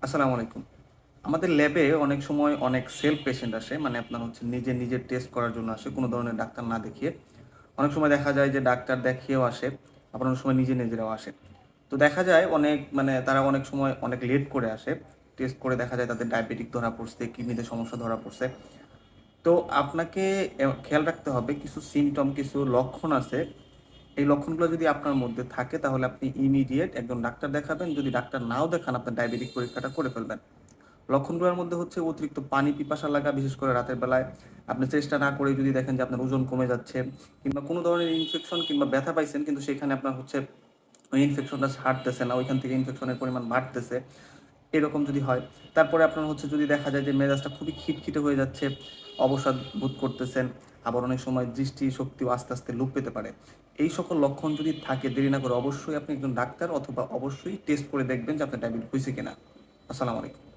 আসসালামু আলাইকুম। আমাদের ল্যাবে অনেক সময় অনেক সেলফ পেশেন্ট আসে। মানে আপনার হচ্ছে নিজের টেস্ট করার জন্য আসে কোনো ধরনের ডাক্তার না দেখিয়ে। অনেক সময় দেখা যায় যে ডাক্তার দেখিয়েও আসে, আবার অনেক সময় নিজেরাও আসে। তো দেখা যায় তারা অনেক সময় অনেক লেট করে আসে। টেস্ট করে দেখা যায় তাদের ডায়াবেটিক ধরা পড়ছে, কিডনিতে সমস্যা ধরা পড়ছে। তো আপনাকে খেয়াল রাখতে হবে কিছু সিম্পটম, কিছু লক্ষণ আছে। এই লক্ষণগুলো যদি আপনার মধ্যে থাকে তাহলে আপনি ইমিডিয়েট একজন ডাক্তার দেখাবেন। যদি ডাক্তার নাও দেখান আপনার ডায়াবেটিক পরীক্ষাটা করে ফেলবেন। লক্ষণগুলোর মধ্যে হচ্ছে অতিরিক্ত পানি পিপাসা লাগা, বিশেষ করে রাতের বেলায়। আপনি চেষ্টা না করে যদি দেখেন যে আপনার ওজন কমে যাচ্ছে কিংবা কোনো ধরনের ইনফেকশন কিংবা ব্যথা পাইছেন কিন্তু সেখানে আপনার হচ্ছে ওই ইনফেকশনটা ছাড়তেছে না, ওইখান থেকে ইনফেকশনের পরিমাণ বাড়তেছে, এরকম যদি হয়। তারপরে আপনার হচ্ছে যদি দেখা যায় যে মেজাজটা খুবই খিটখিটে হয়ে যাচ্ছে, অবসাদ বোধ করতেছেন, আবার অনেক সময় দৃষ্টি শক্তিও আস্তে আস্তে লোপ পেতে পারে। এই সকল লক্ষণ যদি থাকে দেরি না করে অবশ্যই আপনি একজন ডাক্তার অথবা অবশ্যই টেস্ট করে দেখবেন যে আপনার ডায়াবেটিস হয়েছে কিনা। আসসালামু আলাইকুম।